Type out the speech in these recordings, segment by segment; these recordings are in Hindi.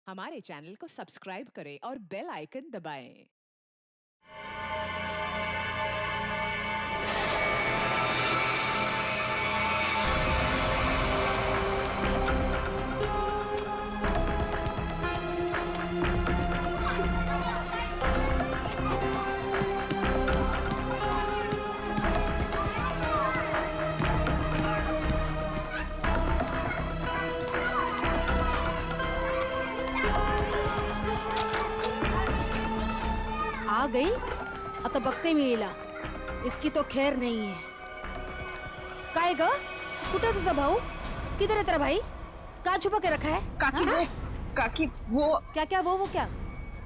हमारे चैनल को सब्सक्राइब करें और बेल आइकन दबाएं। आ गई आता बघते मी हिला. इसकी तो खैर नहीं है. काय ग कुठे तुझा भाऊ? किधर है तेरा भाई? का छुपा के रखा है? काकी हाँ? काकी वो क्या क्या वो क्या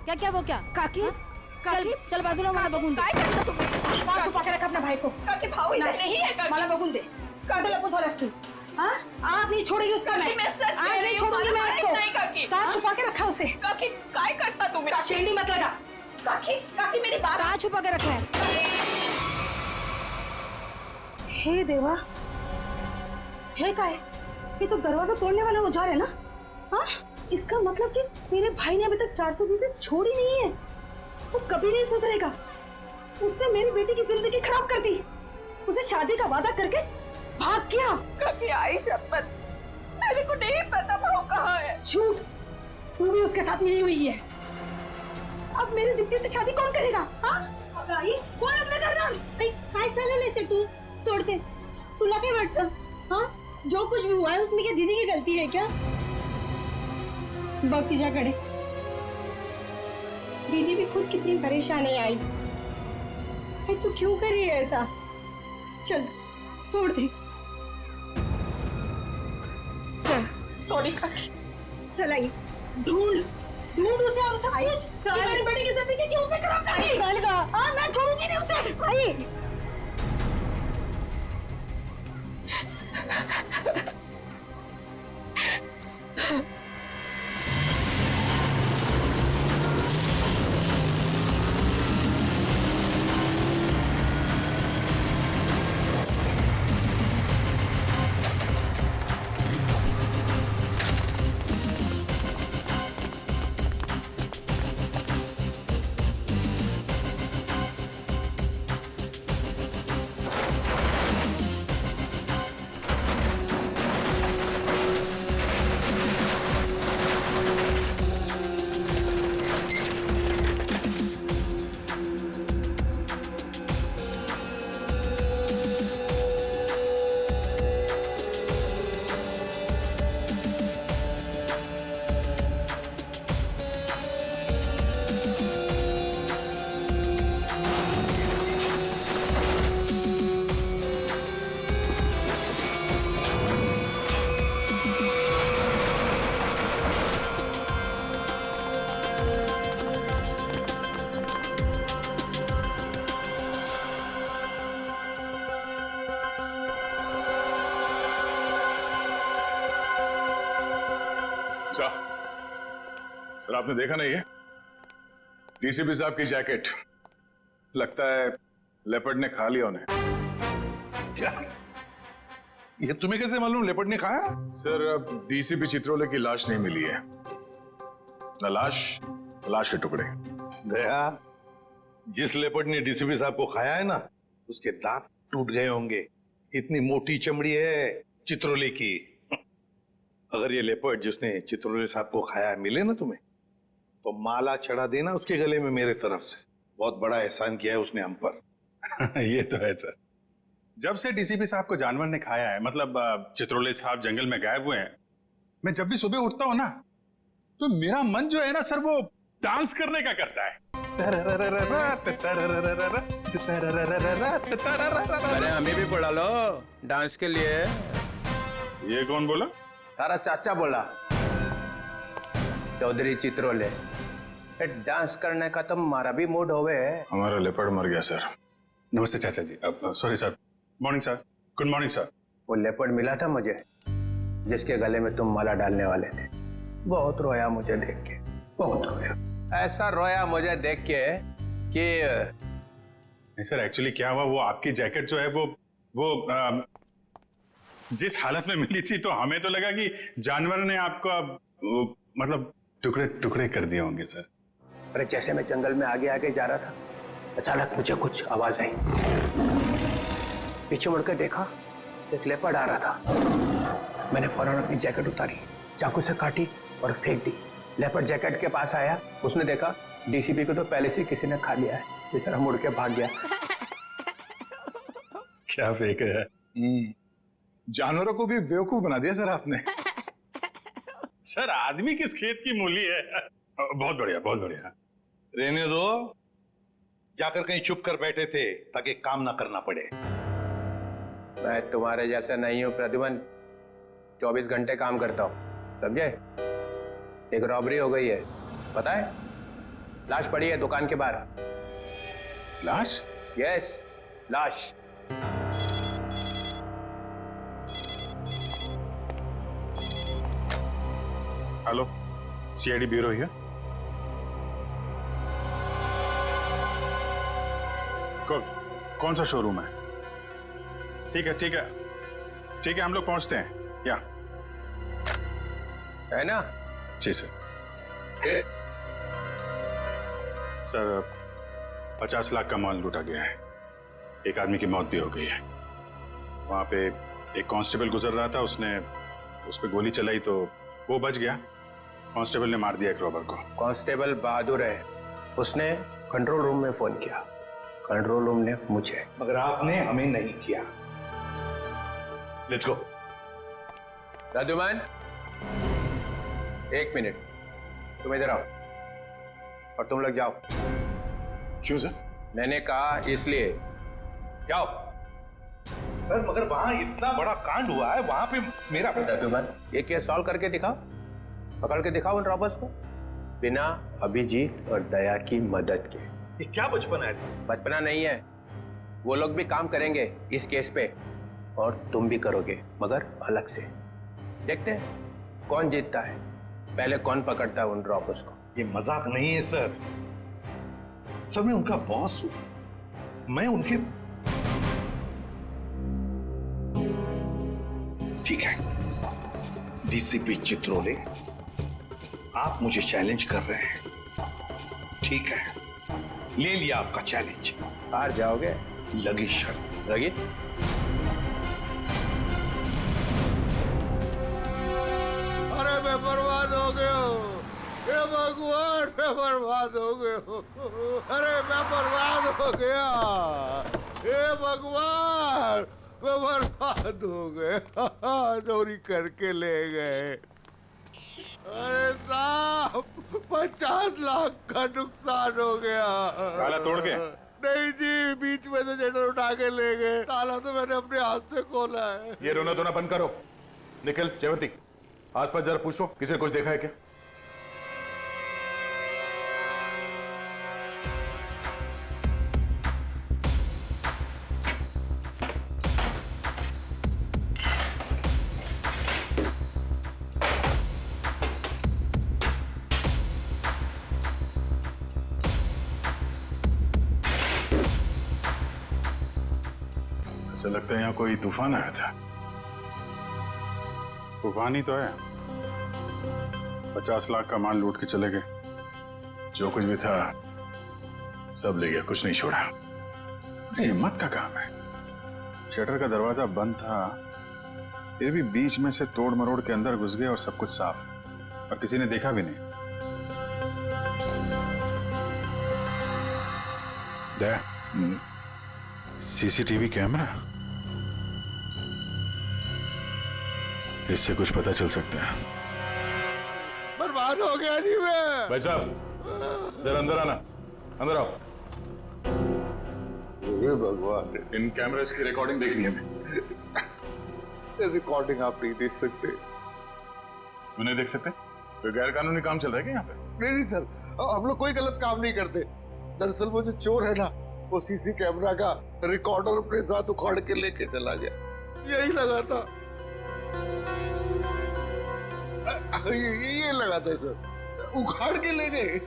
क्या क्या वो क्या? काकी हाँ? चल काकी चल बाजूला मला बघून दे. काय करता तुम्ही? का छुपा के रखा अपना भाई को? काकी भाऊ इधर नहीं है काकी. मला बघून दे. काटे लपत वालास तू. हाँ? आप नहीं छोड़ेगी उसका काकी, मैं सच कह आज रही नहीं हूँ, छोड़ूंगी मला मैं माहित इसको. नाही, काकी. का छुपा के रखा उसे? काकी काय करता तुम्ही? शेंडी मत लगा. काकी काकी मेरी बात का छुपा के रखा है? हे देवा, है का है? ये तो दरवाजा तोड़ने वाला औजार है ना? हाँ? इसका मतलब कि मेरे भाई ने अभी तक 420 छोड़ी नहीं है. वो कभी नहीं सुधरेगा. उसने मेरी बेटी की जिंदगी खराब कर दी. उसे शादी का वादा करके भाग गया. काकी आई शपथ मेरे को नहीं पता भाऊ कहाँ है. झूठ. तू भी उसके साथ मिली हुई है. अब मेरी दीप्ति से शादी कौन करेगा? हाँ? आई कोण लग्न करणार? काय चालवलंय ते तू? सोडते. तुला काय वाटतं? हाँ जो कुछ भी हुआ है उसमें क्या दीदी की गलती है क्या? बघ तिच्याकडे. दीदी भी खुद कितनी परेशान है आई. भाई तू क्यों कर रही है ऐसा? चल छोड़ दे. चल सॉरी काकी. चल आई. ढूंढ ढूंढ उसे और सब कुछ. चल. मेरी बेटी की जिंदगी क्यों उसे खराब कर दी? चल गा. हाँ मैं छोड़ूंगी नहीं उसे. आई. सर आपने देखा नहीं है डीसीपी साहब की जैकेट? लगता है लेपर्ड ने खा लिया उन्हें. क्या? ये तुम्हें कैसे मालूम लेपर्ड ने खाया? सर अब डीसीपी चित्रोले की लाश नहीं मिली है. न लाश के टुकड़े. दया, जिस लेपर्ड ने डीसीपी साहब को खाया है ना, उसके दांत टूट गए होंगे. इतनी मोटी चमड़ी है चित्रोले की. अगर ये लेपर्ड जिसने चित्रोले साहब को खाया मिले ना तुम्हें, तो माला चढ़ा देना उसके गले में मेरे तरफ से. बहुत बड़ा एहसान किया है उसने हम पर. ये तो है सर. जब से डीसीपी साहब को जानवर ने खाया है, मतलब चित्रोले साहब जंगल में गायब हुए हैं, मैं जब भी सुबह उठता हूं ना, तो मेरा मन जो है ना सर, वो डांस करने का करता है. अरे हमें भी बुला लो डांस के लिए. ये कौन बोला? तारा चाचा बोला, चौधरी चित्रोले. डांस करने का तो हमारा भी मूड होवे. हमारा लेपर्ड मर गया सर. नमस्ते चाचा ji. Sorry sir. Morning sir. Good morning sir. वो लेपर्ड मिला था मुझे, जिसके गले में तुम माला डालने वाले थे. बहुत रोया मुझे देख के, बहुत रोया. ऐसा रोया मुझे देख के कि नहीं सर, एक्चुअली क्या हुआ, वो आपकी जैकेट जो है वो जिस हालत में मिली थी, तो हमें तो लगा कि जानवर ने आपका मतलब टुकड़े टुकड़े कर दिए होंगे सर। अरे जैसे मैं जंगल में आगे आगे जा रहा था, अचानक मुझे कुछ आवाज आई। पीछे मुड़कर देखा, एक लेपर्ड आ रहा था। मैंने फौरन अपनी जैकेट उतारी, चाकू से काटी और फेंक दी। लेपर्ड जैकेट के पास आया, उसने देखा डीसीपी को तो पहले से किसी ने खा लिया है। बेचारा मुड़ के भाग गया। क्या फेंक है? जानवरों को भी बेवकूफ बना दिया सर आपने। सर आदमी किस खेत की मूली है? बहुत बढ़िया, बहुत बढ़िया। रहने दो, जाकर कहीं छुप कर बैठे थे ताकि काम ना करना पड़े। मैं तुम्हारे जैसा नहीं हूँ प्रद्युमन, 24 घंटे काम करता हूँ, समझे? एक रॉबरी हो गई है, पता है? लाश पड़ी है दुकान के बाहर। लाश? यस, लाश। हेलो, सीआईडी ब्यूरो है? कौन सा शोरूम है? ठीक है ठीक है ठीक है, हम लोग पहुंचते हैं। या है ना? जी सर। सर 50 लाख का माल लूटा गया है। एक आदमी की मौत भी हो गई है। वहां पे एक कांस्टेबल गुजर रहा था, उसने उस पर गोली चलाई तो वो बच गया। कांस्टेबल ने मार दिया एक रॉबर को। कांस्टेबल बहादुर है, उसने कंट्रोल रूम में फोन किया, कंट्रोल रूम ने मुझे। मगर आपने हमें नहीं किया। Let's go. प्रद्युमन, 1 मिनट, तुम इधर आओ और तुम लोग जाओ। क्यों सर? मैंने कहा इसलिए, जाओ। सर मगर वहां इतना बड़ा कांड हुआ है, वहां पे मेरा प्रद्युमन, ये केस सॉल्व करके दिखाओ, पकड़ के दिखाओ उन रॉबर्स को, बिना अभिजीत और दया की मदद के। ये क्या बचपना है सर? बचपना नहीं है, वो लोग भी काम करेंगे इस केस पे और तुम भी करोगे, मगर अलग से। देखते हैं कौन जीतता है, पहले कौन पकड़ता है उन रॉबर्स को। ये मजाक नहीं है सर। सर मैं उनका बॉस हूं, मैं उनके। ठीक है डीसीपी चित्रोले, आप मुझे चैलेंज कर रहे हैं, ठीक है, ले लिया आपका चैलेंज। हार जाओगे? लगी शर्त। लगी? अरे मैं बर्बाद हो गया हूँ, हे भगवान, मैं बर्बाद हो गया हूँ। अरे मैं बर्बाद हो गया, हे भगवान, मैं बर्बाद हो गया। चोरी करके ले गए। अरे साहब 50 लाख का नुकसान हो गया। ताला तोड़ के? नहीं जी, बीच में से शटर उठा के ले गए। ताला तो मैंने अपने हाथ से खोला है। ये रोना धोना बंद करो। निखिल, जयवंती, आसपास जरा पूछो किसी ने कुछ देखा है क्या? ऐसा लगता है यहाँ कोई तूफान आया था। तूफान ही तो है। 50 लाख का माल लूट के चले गए, जो कुछ भी था सब ले गया, कुछ नहीं छोड़ा। हिम्मत का काम है। शटर का दरवाजा बंद था, फिर भी बीच में से तोड़ मरोड़ के अंदर घुस गए और सब कुछ साफ, और किसी ने देखा भी नहीं। सीसीटीवी कैमरा, इससे कुछ पता चल सकता है। बर्बाद हो गया जी मैं। भाई साहब जरा अंदर आना, अंदर आओ। हे भगवान, इन कैमरास की रिकॉर्डिंग देखनी है हमें। रिकॉर्डिंग आप नहीं देख सकते। क्यों नहीं देख सकते? कोई गैर कानूनी काम चल रहा है क्या यहाँ पे? नहीं सर, हम लोग कोई गलत काम नहीं करते। दरअसल वो जो चोर है ना, वो सीसी कैमरा का रिकॉर्डर अपने साथ उखाड़ के लेके चला गया। यही लगा था, ये लगा था सर, उखाड़ के ले गए।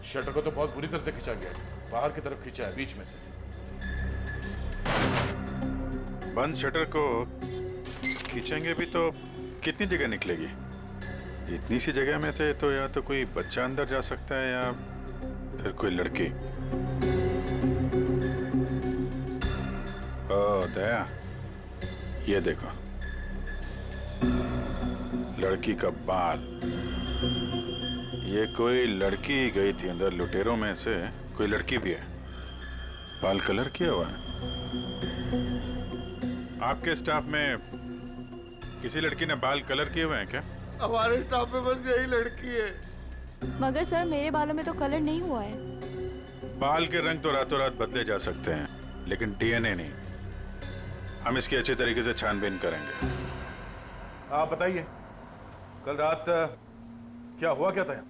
शटर को तो बहुत बुरी तरह से खींचा गया है, बाहर की तरफ खींचा है, बीच में से। बंद शटर को खींचेंगे भी तो कितनी जगह निकलेगी? इतनी सी जगह में थे तो या तो कोई बच्चा अंदर जा सकता है या फिर कोई लड़की। ओ दया, ये देखो, लड़की का बाल। ये कोई लड़की गई थी अंदर, लुटेरों में से कोई लड़की भी है। बाल कलर किया हुआ है। आपके स्टाफ में किसी लड़की ने बाल कलर किए हुए हैं क्या? हमारे स्टाफ में बस यही लड़की है। मगर सर मेरे बालों में तो कलर नहीं हुआ है। बाल के रंग तो रातों रात बदले जा सकते हैं, लेकिन डीएनए नहीं। हम इसकी अच्छी तरीके से छानबीन करेंगे। आप बताइए, कल रात क्या हुआ क्या था?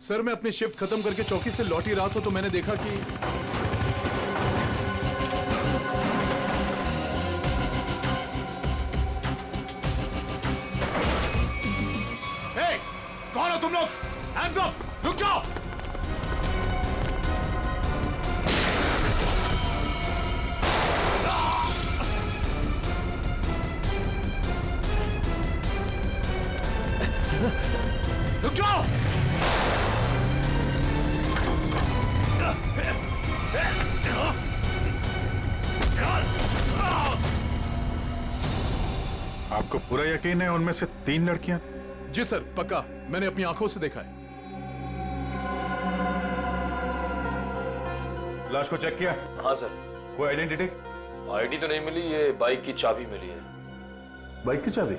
सर मैं अपनी शिफ्ट खत्म करके चौकी से लौट ही रहा था तो मैंने देखा कि कौन हो तुम लोग? Hands up! रुक जाओ! रुक जाओ! आपको पूरा यकीन है उनमें से 3 लड़कियां? जी सर, पक्का, मैंने अपनी आंखों से देखा है। लाश को चेक किया? हाँ सर। कोई आइडेंटिटी? आईडी तो नहीं मिली, ये बाइक की चाबी मिली है। बाइक की चाबी?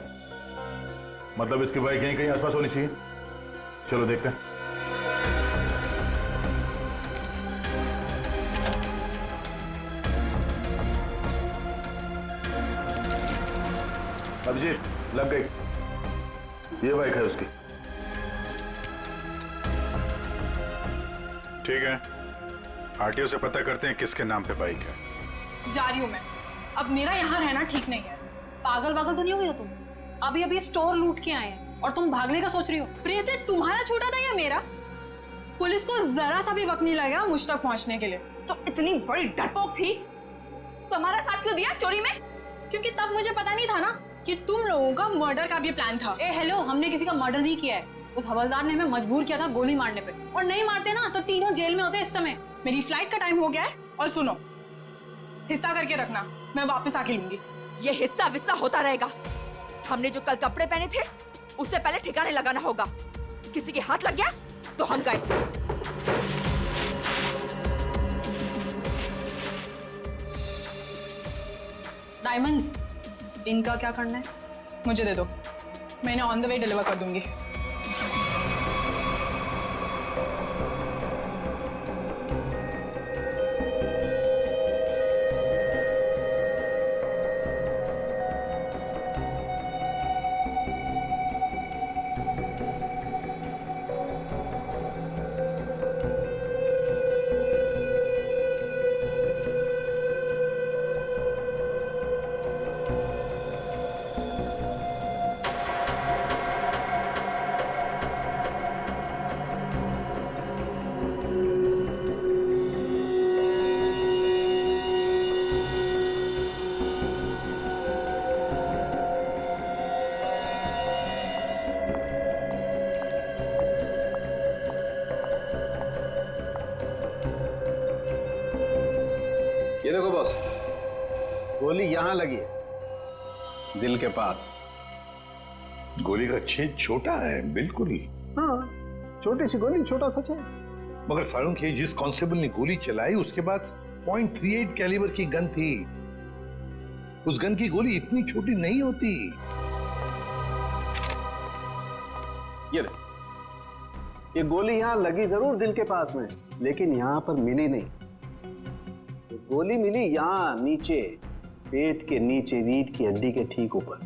मतलब इसकी बाइक यहीं कहीं आसपास होनी चाहिए। चलो देखते हैं। अभिजीत, लग गई। ये बाइक है उसकी। ठीक है, आरटीओ से पता करते हैं किसके नाम पे बाइक है। जा रही हूँ मैं। अब मेरा यहाँ रहना ठीक नहीं है। पागल वागल तो नहीं हो गई हो तुम? अभी अभी स्टोर लूट के आए हैं और तुम भागने का सोच रही हो? प्रियते, तुम्हारा छोटा था या मेरा? पुलिस को जरा सा भी वक्त नहीं लगा मुझ तक पहुंचने के लिए। तो इतनी बड़ी डरपोक थी तो हमारा साथ क्यों दिया चोरी में? क्योंकि तब मुझे पता नहीं था ना कि तुम लोगों का मर्डर का भी प्लान था। ए हेलो, हमने किसी का मर्डर नहीं किया है। उस हवलदार ने हमें मजबूर किया था गोली मारने पे, और नहीं मारते ना तो तीनों जेल में होते इस समय। मेरी फ्लाइट का टाइम हो गया है और सुनो, हिस्सा करके रखना, मैं वापस आके लूंगी। ये हिस्सा विस्सा होता रहेगा। हमने जो कल कपड़े पहने थे उससे पहले ठिकाने लगाना होगा। किसी के हाथ लग गया तो हम गए। डायमंड्स, इनका क्या करना है? मुझे दे दो, मैं इन्हें ऑन द वे डिलीवर कर दूंगी। ये देखो बॉस, गोली यहां लगी है, दिल के पास। गोली का छेद छोटा है, बिल्कुल। हाँ, छोटी सी गोली, छोटा सा छेद। मगर सारुण के जिस कांस्टेबल ने गोली चलाई उसके पास .38 कैलिबर की गन थी। उस गन की गोली इतनी छोटी नहीं होती। ये देख, ये गोली यहां लगी जरूर दिल के पास में, लेकिन यहां पर मिली नहीं। ये गोली मिली यहां नीचे, पेट के नीचे, रीढ़ की हड्डी के ठीक ऊपर।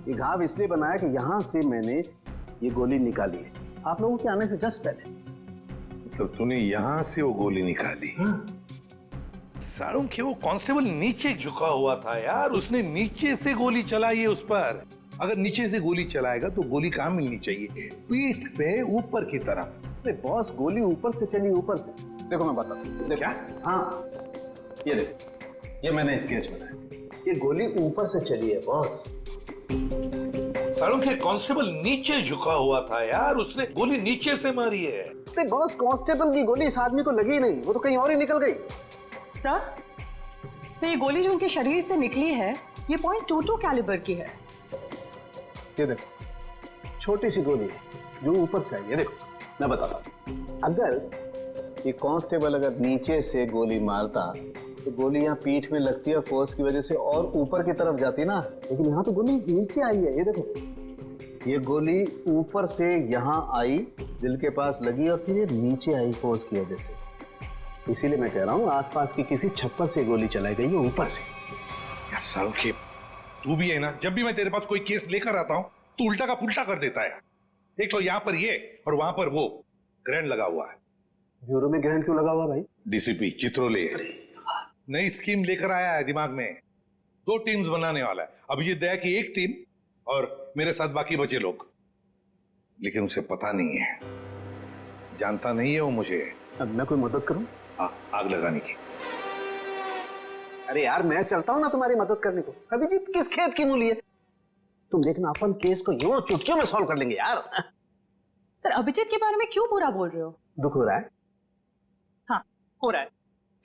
ये घाव इसलिए बनाया कि यहां से मैंने ये गोली निकाली है आप लोगों के आने से जस्ट पहले। मतलब तूने यहां से वो गोली निकाली? सारुण के वो कांस्टेबल नीचे झुका हुआ था यार, उसने नीचे से गोली चलाई है उस पर। अगर नीचे से गोली चलाएगा तो गोली कहां मिलनी चाहिए? पीठ पे ऊपर की तरफ। अरे बॉस, गोली ऊपर से चली, ऊपर से। देखो मैं बताता हूँ। क्या? हाँ, ये देखो, ये मैंने स्केच बनाया। ये गोली ऊपर से चली है बॉस। सालों के कांस्टेबल नीचे झुका हुआ था यार, उसने गोली नीचे से मारी है। नहीं बॉस, कांस्टेबल की गोली इस आदमी को लगी नहीं, वो तो कहीं और ही निकल गई। सर ये गोली जो उनके शरीर से निकली है ये .22 कैलिबर की है। ये देखो छोटी सी गोली है जो ऊपर से आई है। देखो मैं बताता हूँ, अगर ये कांस्टेबल अगर नीचे से गोली मारता तो गोली यहाँ पीठ में लगती है, फोर्स की वजह से और ऊपर की तरफ जाती ना, लेकिन यहाँ तो गोली नीचे आई है। ये देखो ये गोली ऊपर से यहाँ आई, दिल के पास लगी और फिर ये नीचे आई फोर्स की वजह से। इसीलिए मैं कह रहा हूँ आसपास की किसी छप्पर से गोली चलाई गई है ऊपर से। यार सालों के तू भी है ना, जब भी मैं तेरे पास कोई केस लेकर आता हूँ तू उल्टा का पुल्टा कर देता है। एक तो यहाँ पर ये और वहां पर वो ग्रैंड लगा हुआ है। ब्यूरो में ग्रैंड क्यों लगा हुआ भाई? डीसीपी चित्रोले नई स्कीम लेकर आया है दिमाग में, 2 टीम्स बनाने वाला है। अब ये दया की एक टीम और मेरे साथ बाकी बचे लोग, लेकिन उसे पता नहीं है, जानता नहीं है वो मुझे। अब मैं कोई मदद करूं? आग लगाने की। अरे यार मैं चलता हूं ना तुम्हारी मदद करने को। अभिजीत किस खेत की मूली है? तुम देखना अपन केस को यूं चुटकियों में सॉल्व कर लेंगे यार। सर अभिजीत के बारे में क्यों बुरा बोल रहे हो? दुख हो रहा है? हाँ हो रहा है।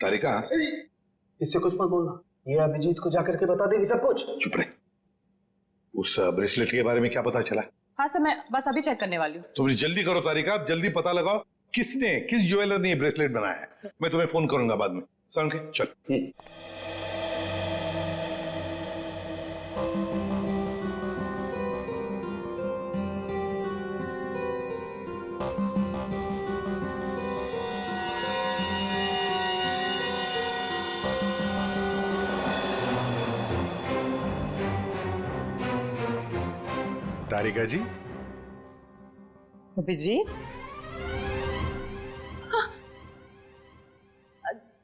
तारिका इससे कुछ मत बोलना, ये अभिजीत को जाकर के बता देगी सब कुछ। चुप रहे। उस ब्रेसलेट के बारे में क्या पता चला? हाँ सर मैं बस अभी चेक करने वाली हूँ। तुम जल्दी करो तारिका, जल्दी पता लगाओ किस ज्वेलर ने ये ब्रेसलेट बनाया है। मैं तुम्हें फोन करूंगा बाद में। समझ के चल। तारिका जी। अभिजीत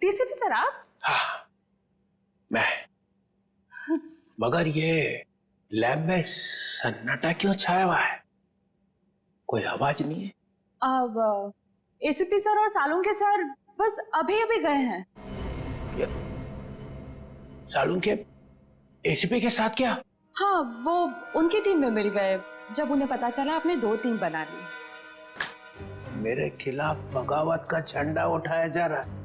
डीसीपी सर आप? हाँ मैं, मगर ये लैब में सन्नाटा क्यों छाया हुआ है? कोई आवाज नहीं है। अब एसीपी सर और सालुंके सर बस अभी अभी गए हैं। सालुंके एसीपी के साथ क्या? हाँ वो उनकी टीम में मिल गए जब उन्हें पता चला आपने 2 टीम बना ली। मेरे खिलाफ बगावत का झंडा उठाया जा रहा है।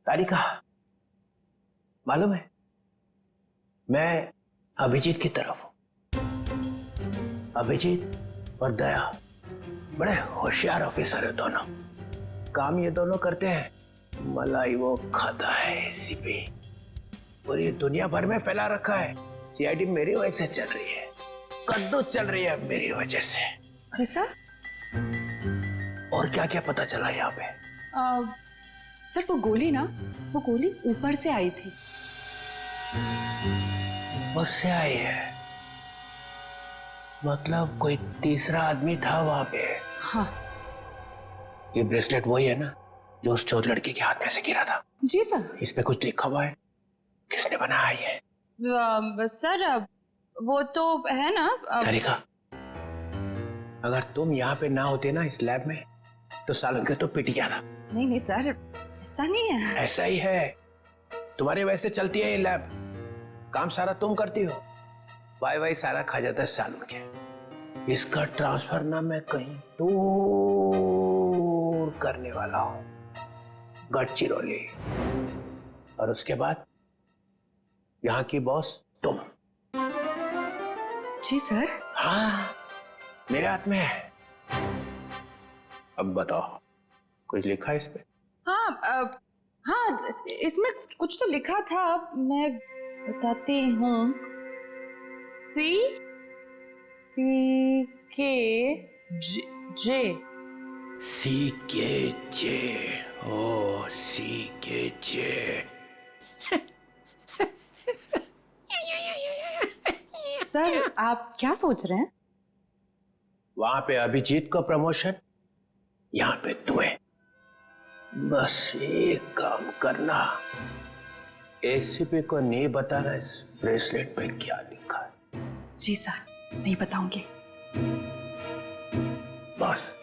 तारिका मालूम है मैं अभिजीत की तरफ हूं। अभिजीत और दया बड़े होशियार ऑफिसर है दोनों। काम ये दोनों करते हैं, मलाई वो खाता है एसीपी। पूरी दुनिया भर में फैला रखा है। सीआईडी मेरी वजह से चल रही है, कद्दू चल रही है मेरी वजह से। जी सर। और क्या क्या पता चला यहाँ पे? सर वो गोली ऊपर से आई थी। ऊपर से आई है मतलब कोई तीसरा आदमी था वहां पे? हाँ। ये ब्रेसलेट वही है ना जो उस चोर लड़की के हाथ में से गिरा था? जी सर। इस पे कुछ लिखा हुआ है? किसने बनाया ये? सर वो तो है ना। तारिका अगर तुम यहाँ पे ना होते ना इस लैब में तो सालुंके तो पिट गया था। नहीं सर ऐसा नहीं है। ऐसा ही है, तुम्हारे वैसे चलती है ये लैब, काम सारा तुम करती हो, वाई सारा खा जाता है सालुंके। इसका ट्रांसफर ना मैं कहीं दूर करने वाला हूं, गढ़चिरौली, और उसके बाद यहाँ की बॉस तुम। सच्ची सर? हाँ मेरे हाथ में है। अब बताओ कुछ लिखा है इस पे? हाँ इसमें कुछ तो लिखा था, मैं बताती हूँ। सी के जे ओ सी के जे। सर आप क्या सोच रहे हैं? वहां पे अभिजीत को प्रमोशन, यहाँ पे तुम्हें। बस एक काम करना, एसीपी को नहीं बताना इस ब्रेसलेट पे क्या लिखा है। जी सर नहीं बताऊंगी। बॉस।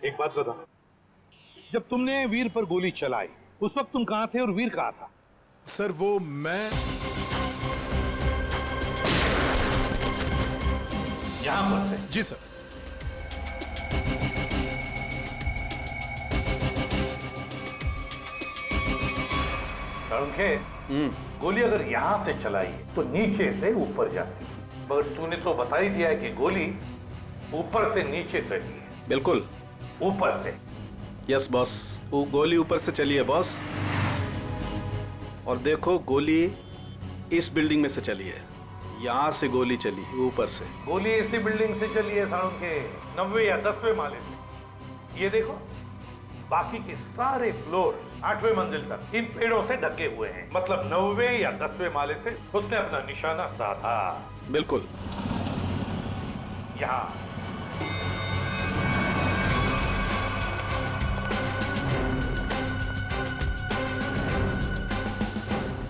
एक बात बता, जब तुमने वीर पर गोली चलाई उस वक्त तुम कहां थे और वीर कहां था? सर वो मैं यहां पर से? जी सर। गोली अगर यहां से चलाई तो नीचे से ऊपर जाती, मगर तूने तो बता ही दिया है कि गोली ऊपर से नीचे चली है। बिल्कुल ऊपर से। यस बॉस, वो गोली ऊपर से चली है बॉस। और देखो गोली इस बिल्डिंग में से चली है, यहाँ से गोली चली है ऊपर से। गोली इसी बिल्डिंग से चली है सारुण के 9वें या 10वें माले से। ये देखो बाकी के सारे फ्लोर 8वें मंजिल तक इन पेड़ों से ढके हुए हैं, मतलब 9वें या 10वें माले से उसने अपना निशाना साधा। बिल्कुल। यहाँ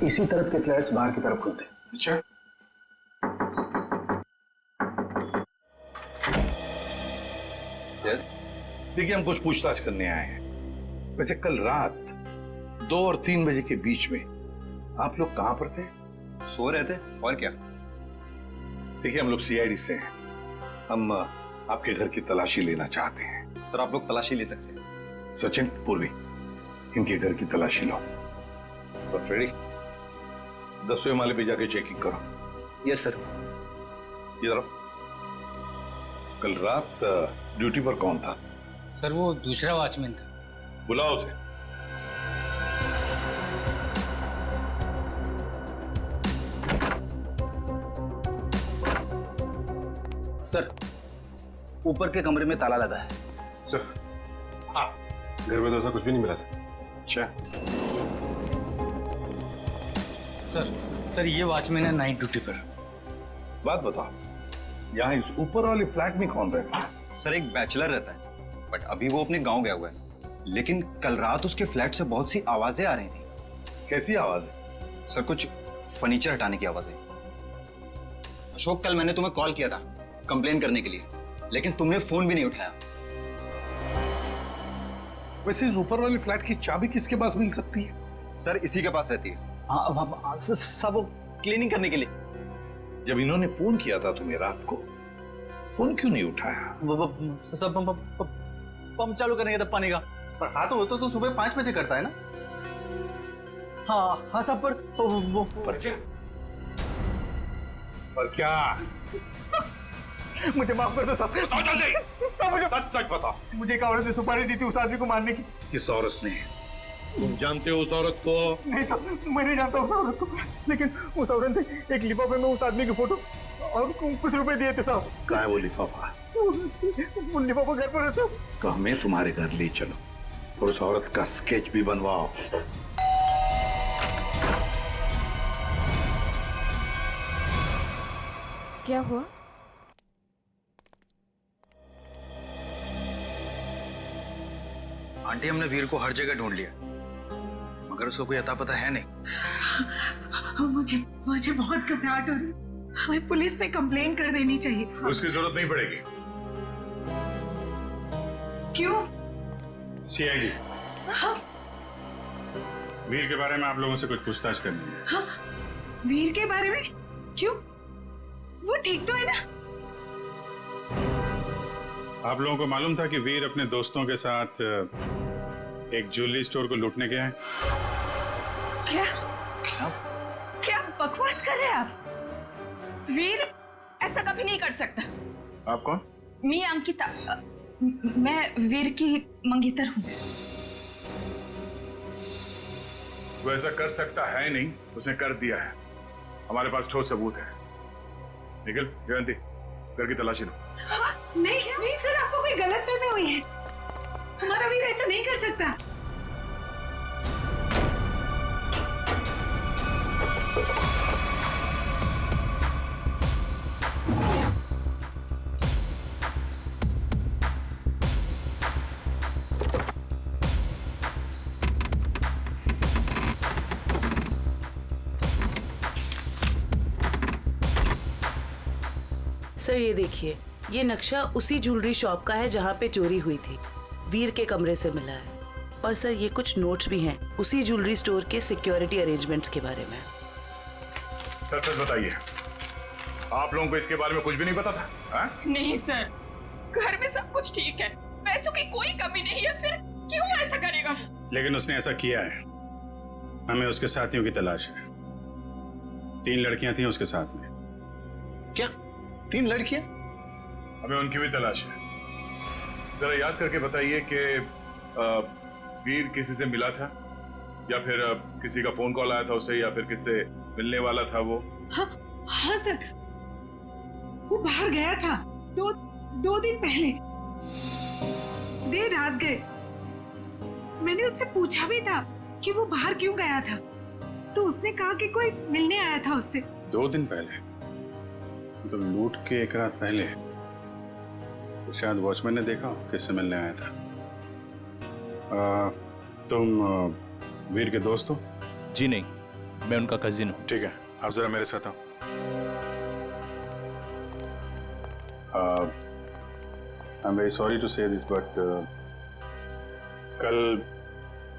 इसी तरफ के फ्लैट्स बाहर की तरफ खुलते। अच्छा, देखिए हम कुछ पूछताछ करने आए हैं। वैसे कल रात 2 और 3 बजे के बीच में आप लोग कहां पर थे? सो रहे थे, और क्या। देखिए हम लोग सीआईडी से हैं, हम आपके घर की तलाशी लेना चाहते हैं। सर आप लोग तलाशी ले सकते हैं। सचिन, पूर्वी, इनके घर की तलाशी लो। और फ्रेडी, 10वें माले पे जाके चेकिंग करो। Yes sir. इधर आओ। कल रात ड्यूटी पर कौन था? सर वो दूसरा वॉचमैन था। बुलाओ उसे। सर ऊपर के कमरे में ताला लगा है। सर हाँ, घर में तो ऐसा कुछ भी नहीं मिला सर। अच्छा सर ये वॉचमैन है नाइट ड्यूटी पर। बात बताओ, यहाँ इस ऊपर वाले फ्लैट में कौन रहता है? सर एक बैचलर रहता है, बट अभी वो अपने गांव गया हुआ है। लेकिन कल रात उसके फ्लैट से बहुत सी आवाजें आ रही थी। कैसी आवाज? सर कुछ फर्नीचर हटाने की आवाजें। अशोक, कल मैंने तुम्हें कॉल किया था कंप्लेन करने के लिए, लेकिन तुमने फोन भी नहीं उठाया। वैसे इस ऊपर वाले फ्लैट की चाबी किसके पास मिल सकती है? सर इसी के पास रहती है। हाँ सब क्लीनिंग करने के लिए। जब इन्होंने फोन किया था तुम्हें रात को, फोन क्यों नहीं उठाया? सब पंप चालू करने का पानी का। पर हाँ तो वो तो सुबह 5 बजे करता है ना। हाँ सब पर क्या? मुझे माफ कर दो साहब। मुझे सच बताओ, मुझे एक औरत ने सुपारी दी थी उस आदमी को मारने की। किस औरत ने? तुम जानते हो उस औरत को? नहीं साहब, मैं नहीं जानता उस औरत को, लेकिन उस औरत ने एक लिफाफे में उस आदमी की फोटो और कुछ रुपए दिए थे साहब। कहाँ है वो लिफाफा? वो लिफाफा घर पर है साहब। तो हमें तुम्हारे घर ले चलो और उस औरत का स्केच भी बनवाओ। क्या हुआ? आंटी हमने वीर को हर जगह ढूंढ लिया, मगर उसको कोई अता पता है नहीं। मुझे बहुत घबराहट हो रही है। हमें पुलिस में कंप्लेन कर देनी चाहिए। उसकी जरूरत नहीं पड़ेगी। क्यों? सीआईडी हाँ? वीर के बारे में आप लोगों से कुछ पूछताछ करनी है। हाँ? वीर के बारे में? क्यों? वो ठीक तो है ना? आप लोगों को मालूम था कि वीर अपने दोस्तों के साथ एक ज्वेलरी स्टोर को लूटने गया है? क्या क्या बकवास कर रहे हैं आप? वीर ऐसा कभी नहीं कर सकता। आप कौन? मैं अंकिता, मैं वीर की मंगेतर हूँ। वो ऐसा कर सकता है नहीं, उसने कर दिया है। हमारे पास ठोस सबूत है। निखिल, जयंती, घर की तलाशी लो। नहीं सर, आपको कोई गलतफहमी हुई है। हमारा वीर ऐसा नहीं कर सकता। सर ये देखिए, ये नक्शा उसी ज्वेलरी शॉप का है जहाँ पे चोरी हुई थी। वीर के कमरे से मिला है। और सर ये कुछ नोट्स भी हैं उसी ज्वेलरी स्टोर के सिक्योरिटी अरेंजमेंट्स के बारे में। सच सच बताइए, आप लोगों को इसके बारे में कुछ भी नहीं पता था? हा? नहीं सर, घर में सब कुछ ठीक है, पैसों की कोई कमी नहीं है, फिर क्यों ऐसा करेगा? लेकिन उसने ऐसा किया है। हमें उसके साथियों की तलाश है। 3 लड़कियां थी उसके साथ में। क्या 3 लड़कियां? हमें उनकी भी तलाश है। जरा याद करके बताइए कि वीर किसी से मिला था या फिर किसी का फोन कॉल आया था उसे, या फिर किससे मिलने वाला था वो? हाँ सर, वो बाहर गया था 2 दिन पहले, देर रात गए। मैंने उससे पूछा भी था कि वो बाहर क्यों गया था, तो उसने कहा कि कोई मिलने आया था उससे। 2 दिन पहले? तो लूट के 1 रात पहले तो शायद वॉचमैन ने देखा किससे मिलने आया था। तुम वीर के दोस्त हो? जी नहीं, मैं उनका कजिन हूँ। ठीक है, आप जरा मेरे साथ आओ। I am very sorry to say this, but कल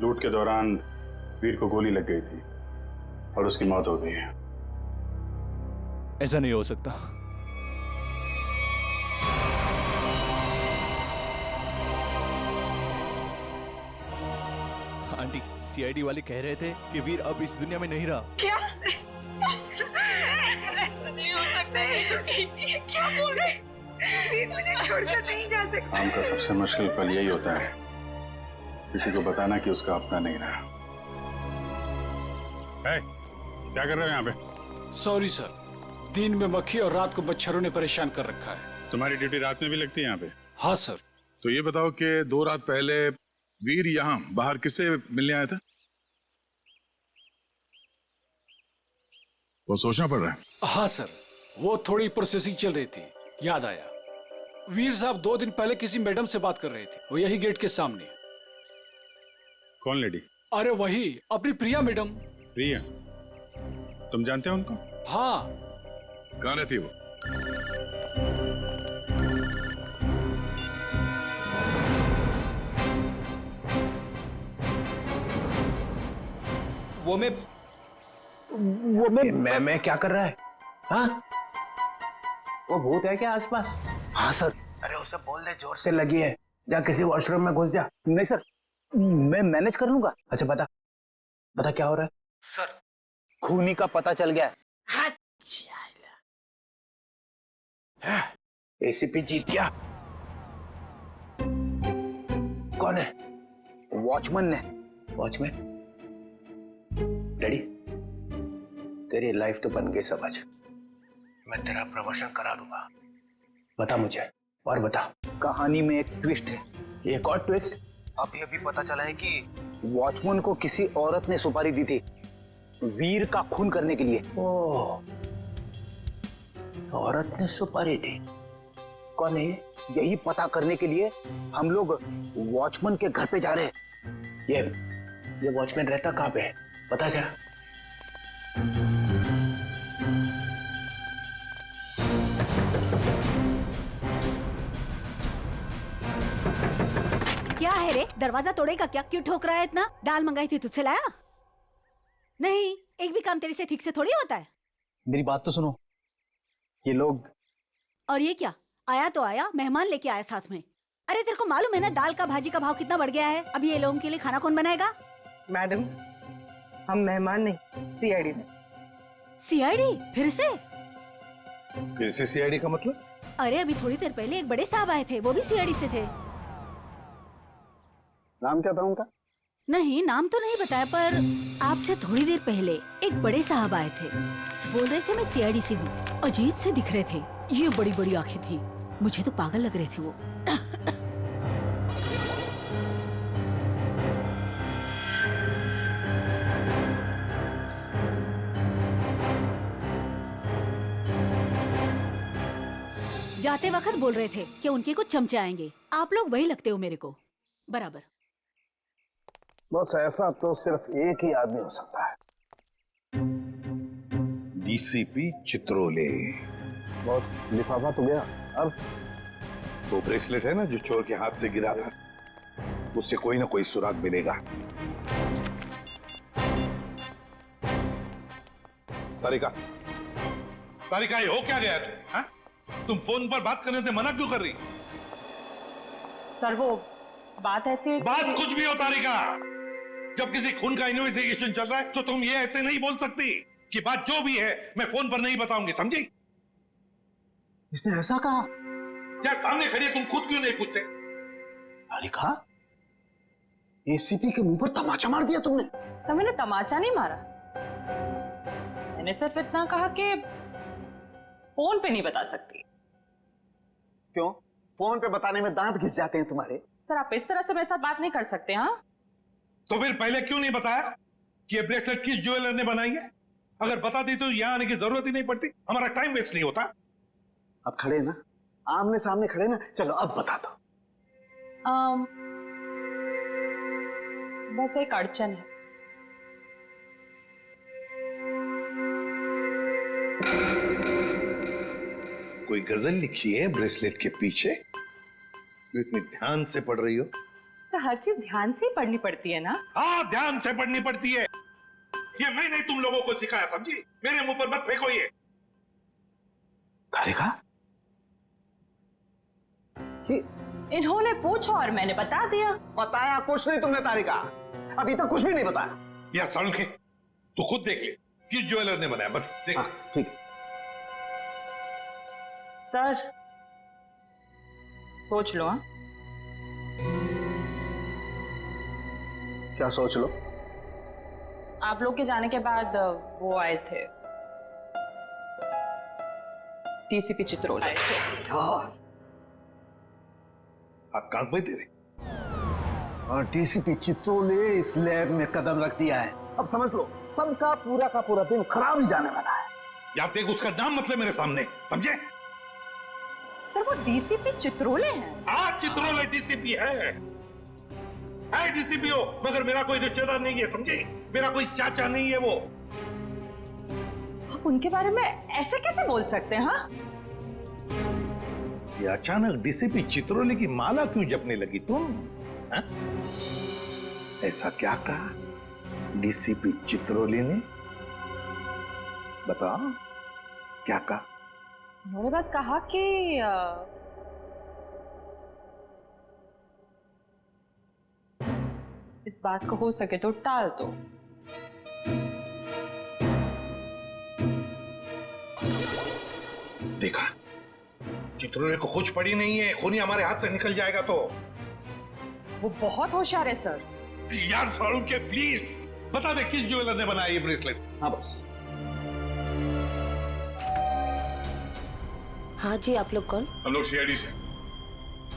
लूट के दौरान वीर को गोली लग गई थी और उसकी मौत हो गई है। ऐसा नहीं हो सकता। आंटी, सीआईडी वाले कह रहे थे कि वीर अब इस दुनिया में नहीं रहा। क्या? ऐसा नहीं हो सकता है। क्या बोल रहे हैं? वीर मुझे छोड़कर नहीं जा सकता। काम का सबसे मुश्किल पल यही होता है, किसी को बताना कि उसका अपना नहीं रहा। क्या कर रहे हो यहाँ पे? सॉरी सर, दिन में मक्खी और रात को मच्छरों ने परेशान कर रखा है। तुम्हारी ड्यूटी रात में भी लगती है यहाँ पे? हाँ सर। तो ये बताओ कि 2 रात पहले वीर यहाँ बाहर किससे मिलने आया था? वो सोचना पड़ रहा है। हाँ सर, वो थोड़ी प्रोसेसिंग चल रही थी, याद आया। वीर साहब 2 दिन पहले किसी मैडम से बात कर रहे थे, वो यही गेट के सामने। कौन लेडी? अरे वही, अपनी प्रिया मैडम। प्रिया? तुम जानते हो उनको? हाँ। कहाँ रहती है वो? मैं क्या कर रहा है? हाँ? वो भूत है क्या आसपास? हाँ सर। अरे उसे बोल दे जोर से लगी है, जा किसी वॉशरूम में घुस जा। नहीं सर, मैं मैनेज कर लूंगा। अच्छा बता क्या हो रहा है? सर, खूनी का पता चल गया है। एसीपी जीत गया। कौन है? वॉचमैन ने। वॉचमैन? डैडी, तेरी लाइफ तो बन गई समझ। मैं तेरा प्रमोशन करा दूंगा। बता मुझे, और बता। कहानी में एक ट्विस्ट है। एक और ट्विस्ट? अभी अभी पता चला है कि वॉचमैन को किसी औरत ने सुपारी दी थी वीर का खून करने के लिए। ओह, औरत ने सुपारी दी? कौन है? यही पता करने के लिए हम लोग वॉचमैन के घर पे जा रहे हैं। ये वॉचमैन रहता कहाँ पे है? बता जरा। क्या है रे, दरवाजा तोड़ेगा क्या? क्यों ठोक रहा है इतना? दाल मंगाई थी, तुझसे लाया? नहीं, एक भी काम तेरे से ठीक से थोड़ी होता है। मेरी बात तो सुनो, ये लोग। और ये क्या? आया तो आया, मेहमान लेके आया साथ में। अरे तेरे को मालूम है ना दाल का भाजी का भाव कितना बढ़ गया है? अभी ये लोगों के लिए खाना कौन बनाएगा? मैडम, हम मेहमान नहीं, सीआईडी से। सीआईडी? फिर से? कैसे सीआईडी का मतलब? अरे अभी थोड़ी देर पहले एक बड़े साहब आए थे, वो भी सीआईडी से थे। नाम क्या था उनका? नहीं, नाम तो नहीं बताया, पर आपसे थोड़ी देर पहले एक बड़े साहब आए थे, बोल रहे थे मैं सीआईडी से हूँ। अजीब से दिख रहे थे, ये बड़ी बड़ी आंखें थी, मुझे तो पागल लग रहे थे वो। जाते वक्त बोल रहे थे कि उनके कुछ चमचे आएंगे। आप लोग वही लगते हो मेरे को बराबर। बस ऐसा तो सिर्फ एक ही आदमी हो सकता है, डीसीपी चित्रोले। बॉस लिफाफा तो गया। अब वो ब्रेसलेट है ना जो चोर के हाथ से गिरा था, उससे कोई ना कोई सुराग मिलेगा। तारिका, तारिका ये हो क्या गया तुम? तुम फोन पर बात करने से मना क्यों कर रही? सर वो बात ऐसी है बात कुछ भी हो तारिका, जब किसी खून का इन्वेस्टिगेशन चल रहा है तो तुम ये ऐसे नहीं बोल सकती कि बात जो भी है मैं फोन पर नहीं बताऊंगी, समझी? इसने ऐसा कहा? क्या सामने खड़ी है, तुम खुद क्यों नहीं पूछते? तारिका, एसीपी के मुंह पर तमाचा मार दिया तुमने। सर मैंने तमाचा नहीं मारा, मैंने सिर्फ इतना कहा कि फोन पे नहीं बता सकती। क्यों? फोन पे बताने में दांत घिस जाते हैं तुम्हारे। सर आप इस तरह से मेरे साथ बात नहीं कर सकते। हाँ तो फिर पहले क्यों नहीं बताया कि ये ब्रेसलेट किस ज्वेलर ने बनाई है? अगर बता दी तो यहां आने की जरूरत ही नहीं पड़ती, हमारा टाइम वेस्ट नहीं होता। अब खड़े ना, आमने सामने खड़े ना, चलो अब बता दो। बस एक अड़चन है। कोई गजल लिखी है ब्रेसलेट के पीछे जो इतनी ध्यान से पढ़ रही हो? सर हर चीज ध्यान से ही पढ़नी पड़ती है ना। हाँ ध्यान से पढ़नी पड़ती है, ये मैंने तुम लोगों को सिखाया, समझी? मेरे मुंह पर मत फेंको ये। तारिका, इन्होंने पूछा और मैंने बता दिया। बताया कुछ नहीं तुमने तारिका, अभी तक कुछ भी नहीं बताया। यार सड़के तू खुद देख ले किस ज्वेलर ने बनाया, बस देख। ठीक। सर सोच लो। हाँ क्या सोच लो? आप लोग के जाने के बाद वो आए थे, डीसीपी चित्रोल आए थे। आप कांप पे तेरे। और डीसीपी चित्रोल ने इस लैब में कदम रख दिया है। अब समझ लो सबका पूरा का पूरा दिन खराब ही जाने वाला है। या देख उसका नाम मतलब मेरे सामने, समझे? सर वो डीसीपी चित्रोले हैं। हाँ चित्रोले डीसीपी है डीसीपी हो, मगर मेरा कोई रिश्तेदार नहीं है, समझे? मेरा कोई चाचा नहीं है वो। आप उनके बारे में ऐसे कैसे बोल सकते हैं? हाँ ये अचानक डीसीपी चित्रोले की माला क्यों जपने लगी तुम? हा? ऐसा क्या कहा डीसीपी चित्रोले ने? बताओ क्या कहा? उन्होंने बस कहा कि इस बात को हो सके तो टाल दो। देखा, चित्रोले को कुछ पड़ी नहीं है, खूनी हमारे हाथ से निकल जाएगा तो। वो बहुत होशियार है सर। यार सारू के प्लीज बता दे किस ज्वेलर ने बनाया ये ब्रेसलेट। हाँ बस। हाँ जी, आप लोग कौन? हम लोग सीआईडी से।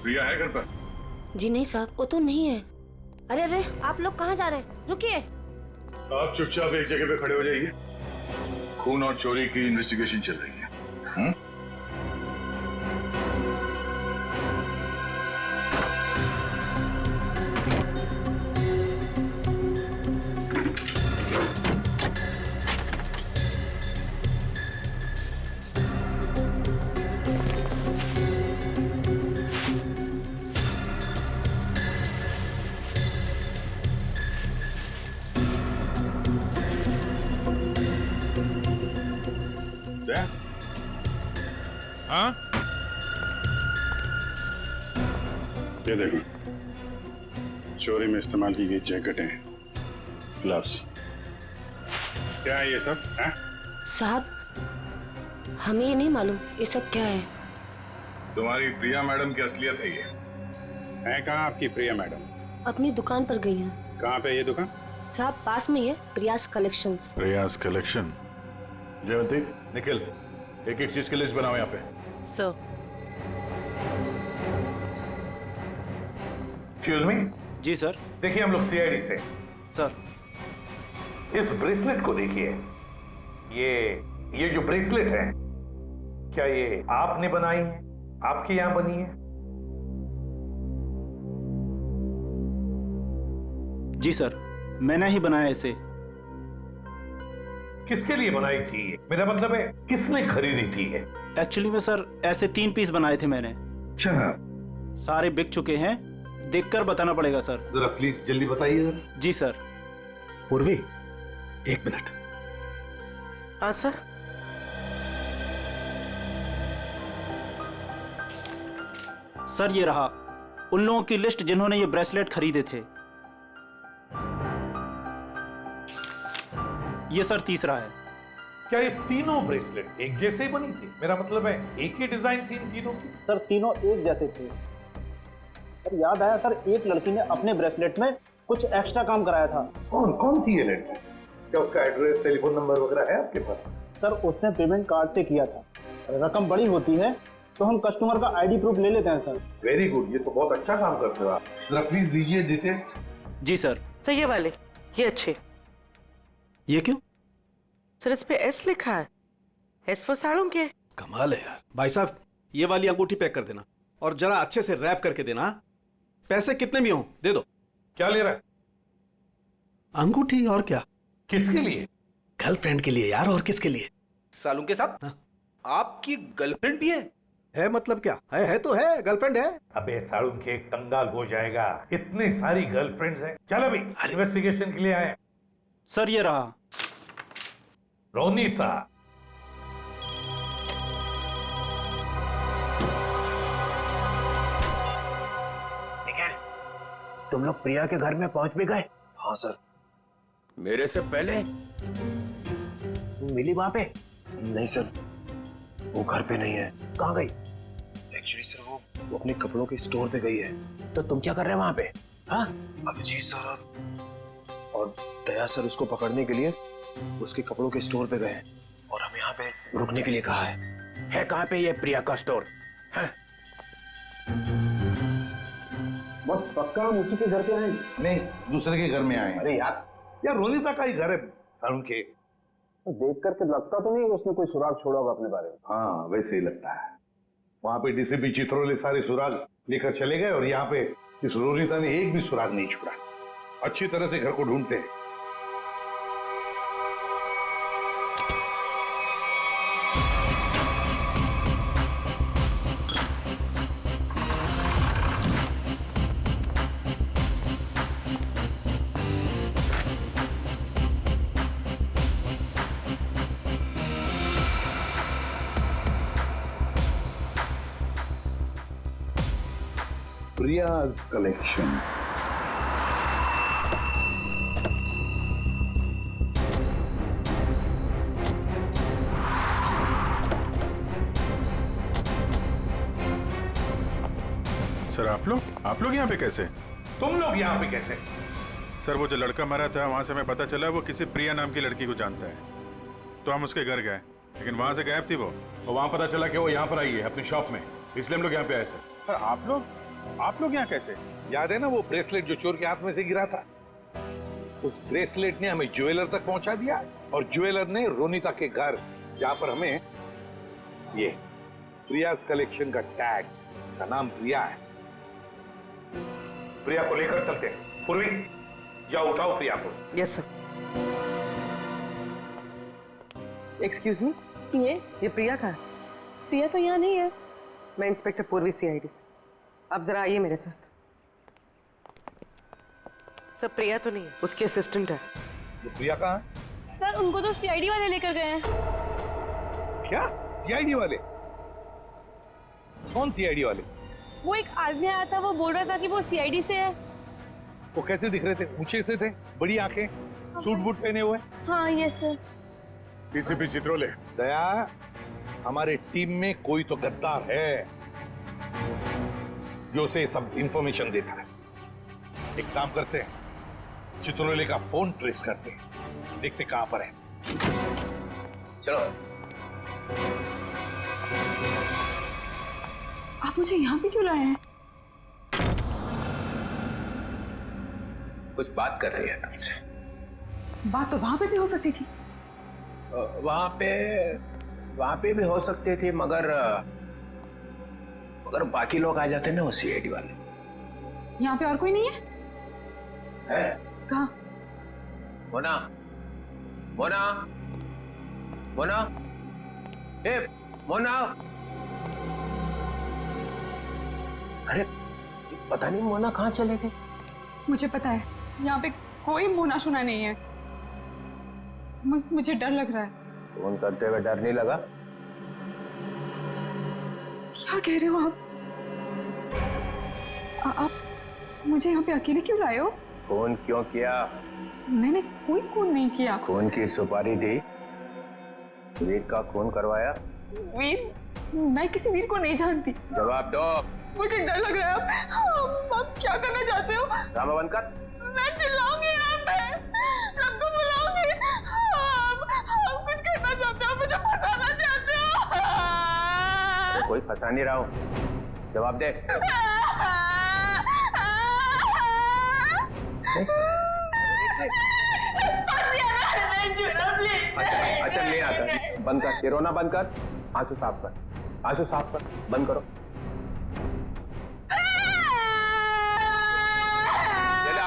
प्रिया है घर पर? जी नहीं साहब, वो तो नहीं है। अरे अरे, आप लोग कहाँ जा रहे हैं? रुकिए। आप चुपचाप एक जगह पे खड़े हो जाइए, खून और चोरी की इन्वेस्टिगेशन चल रही है। हाँ? ये देखो, चोरी में इस्तेमाल की गई जैकेटें, ग्लव्स। क्या है ये सब? है? साहब हमें ये नहीं मालूम ये सब क्या है। तुम्हारी प्रिया मैडम की असलियत है ये। है कहाँ आपकी प्रिया मैडम? अपनी दुकान पर गई हैं। कहाँ पे ये दुकान? साहब पास में ही है, प्रियास कलेक्शंस। प्रयास कलेक्शन। जयवंती, निखिल, एक एक चीज की लिस्ट बनाओ यहाँ पे। सर। Excuse me. जी सर। देखिए हम लोग सीआईडी से। सर इस ब्रेसलेट को देखिए, ये जो ब्रेसलेट है, क्या ये आपने बनाई है? आपके यहां बनी है? जी सर, मैंने ही बनाया इसे। किसके लिए बनाई थी? मेरा मतलब है किसने खरीदी थी? एक्चुअली में सर ऐसे 3 पीस बनाए थे मैंने। अच्छा, सारे बिक चुके हैं, देखकर बताना पड़ेगा सर। जरा प्लीज जल्दी बताइए जरा। जी सर। पूर्वी 1 मिनट। हाँ सर। सर ये रहा उन लोगों की लिस्ट जिन्होंने ये ब्रेसलेट खरीदे थे। ये सर तीसरा है। क्या ये तीनों ब्रेसलेट एक जैसे ही बनी थी? मेरा मतलब है एक ही डिजाइन थी इन तीनों की? सर तीनों एक जैसे थे। सर याद आया सर, एक लड़की ने अपने ब्रेसलेट में कुछ एक्स्ट्रा काम कराया था। कौन थी ये लड़की? क्या उसका एड्रेस, टेलीफोन नंबर वगैरह है आपके पास? सर उसने पेमेंट कार्ड से किया था। रकम बड़ी होती है तो हम कस्टमर का आईडी प्रूफ ले लेते हैं सर। वेरी गुड, ये तो बहुत अच्छा काम करते हो आप। जरा प्लीज दीजिए डिटेल्स। जी सर। सर ये वाले, ये अच्छे। ये क्यों? सर इस पे एस लिखा है, एस फॉर साड़ों के। कमाल है यार। भाई साहब ये वाली अंगूठी पैक कर देना और जरा अच्छे से रैप करके देना। पैसे कितने भी हों दे दो। क्या ले रहा है? अंगूठी और क्या? किसके लिए? गर्लफ्रेंड के लिए यार, और किसके लिए? सालू के साथ आपकी गर्लफ्रेंड भी है मतलब क्या है तो है, गर्लफ्रेंड है। अबे साड़ू के एक कंगाल हो जाएगा, इतनी सारी गर्लफ्रेंड्स हैं। चल अभी इन्वेस्टिगेशन के लिए आए। सर ये रहा रोनीता। निखिल, तुम लोग प्रिया के घर में पहुंच भी गए? हाँ सर। मेरे से पहले तुम मिली वहां पे? नहीं सर, वो घर पे नहीं है। कहाँ गई? एक्चुअली सर वो अपने कपड़ों के स्टोर पे गई है। तो तुम क्या कर रहे हो वहां पे? हाँ? अभिजीत सर और दया सर उसको पकड़ने के लिए उसके कपड़ों के स्टोर पे गए हैं और हमें यहाँ पे रुकने के लिए कहा है। कहाँ पे ये प्रिया का स्टोर? बस पक्का हम उसी के घर पे आए? नहीं, दूसरे के घर में आए। अरे यार रोनीता का ही घर है सारुण के। तो देख करके लगता तो नहीं उसने कोई सुराग छोड़ा होगा अपने बारे में। हाँ वैसे ही लगता है। वहां पे डीसीपी चित्रोले सारे सुराग लेकर चले गए और यहाँ पे इस रोनीता ने एक भी सुराग नहीं छोड़ा। अच्छी तरह से घर को ढूंढते हैं। Priya's collection. सर आप लोग यहाँ पे कैसे? तुम लोग यहाँ पे कैसे? सर वो जो लड़का मरा था वहां से हमें पता चला वो किसी प्रिया नाम की लड़की को जानता है, तो हम उसके घर गए, लेकिन वहां से गायब थी वो। तो वहां पता चला कि वो यहाँ पर आई है अपनी शॉप में, इसलिए हम लोग यहाँ पे आए सर। सर आप लोग यहाँ कैसे? याद है ना वो ब्रेसलेट जो चोर के हाथ में से गिरा था? उस ब्रेसलेट ने हमें ज्वेलर तक पहुंचा दिया और ज्वेलर ने रोनीता के घर, जहां पर हमें ये प्रिया कलेक्शन का टैग, का नाम प्रिया है। प्रिया को लेकर चलते हैं। पूर्वी जाओ, उठाओ प्रिया को। Yes sir. एक्सक्यूज मी, यस। ये प्रिया कहाँ है? प्रिया तो यहाँ नहीं है। मैं इंस्पेक्टर पूर्वी सीआईडी से। आप जरा आइए मेरे साथ। सर प्रिया तो नहीं है, उसकी असिस्टेंट है। ये प्रिया कहाँ है? सर उनको तो सीआईडी वाले लेकर गए हैं। क्या सीआईडी वाले? कौन सीआईडी वाले? वो एक आदमी आया था, वो बोल रहा था कि वो सीआईडी से है। वो कैसे दिख रहे थे? ऊंचे से थे, बड़ी आंखें, सूट बूट पहने हुए। हाँ ये सर। डीसीपी चित्रोले। दया, हमारे टीम में कोई तो गद्दार है जो उसे सब इंफॉर्मेशन देता है। एक काम करते हैं, चित्रोले का फोन ट्रेस करते हैं, देखते कहां पर है। चलो। आप मुझे यहाँ पे क्यों लाए हैं? कुछ बात कर रही है तुमसे। बात तो वहां पे भी हो सकती थी। वहां पे भी हो सकती थी, मगर बाकी लोग आ जाते ना, वो सीआईडी वाले। यहाँ पे और कोई नहीं है? है? कहाँ? मोना, मोना, ए मोना, अरे पता नहीं मोना कहाँ चले गए। मुझे पता है यहाँ पे कोई मोना सुना नहीं है। मुझे डर लग रहा है। फोन करते हुए डर नहीं लगा? क्या कह रहे हो आप मुझे यहाँ पे अकेले क्यों लाए हो? फोन क्यों किया? मैंने कोई खून नहीं किया। खून की सुपारी दी, वीर का खून करवाया। वीर? मैं किसी वीर को नहीं जानती। जवाब दो। मुझे डर लग रहा है। आप क्या करना चाहते हो? ड्रामा बंद कर। मैं चिल्लाऊंगी यहाँ पे, सबको बुलाऊंगी। आप कुछ करना चाहते हो, मुझे फंसाना चाहते हो। कोई फंसा नहीं रहा हूँ, जवाब दे। अच्छा नहीं आता, बंद कर, ये रोना बंद कर, आंसू साफ कर, आंसू साफ कर, बंद करो। चले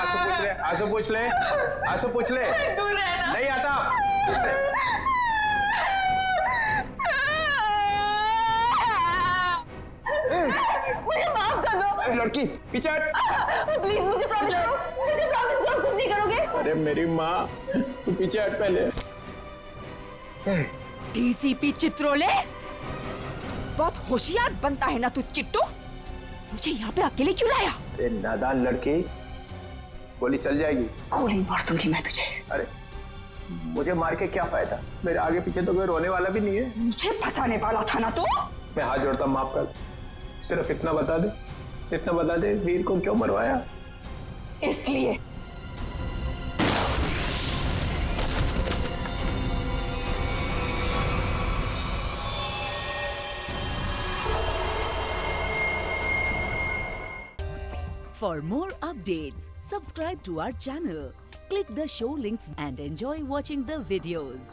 आंसू पूछ ले, आंसू पूछ ले। नहीं आता। मुझे माफ कर दो। लड़की पीछे हट। प्लीज मुझे प्रॉमिस करो, मुझे प्रॉमिस करो कुछ नहीं करोगे। अरे मेरी माँ, तू पीछे हट पहले। डीसीपी चित्रोले, बहुत होशियार बनता है ना तू चिट्टू। मुझे यहाँ पे अकेले क्यों लाया? अरे नादान लड़की, गोली चल जाएगी। गोली मार दूंगी मैं तुझे। अरे मुझे मार के क्या फायदा? मेरे आगे पीछे तो कोई रोने वाला भी नहीं है। मुझे फंसाने वाला था ना तू। मैं हाथ जोड़ता हूं, माफ कर। सिर्फ इतना बता दे, वीर को क्यों मरवाया? इसलिए For more updates, subscribe to our channel, click the show links and enjoy watching the videos.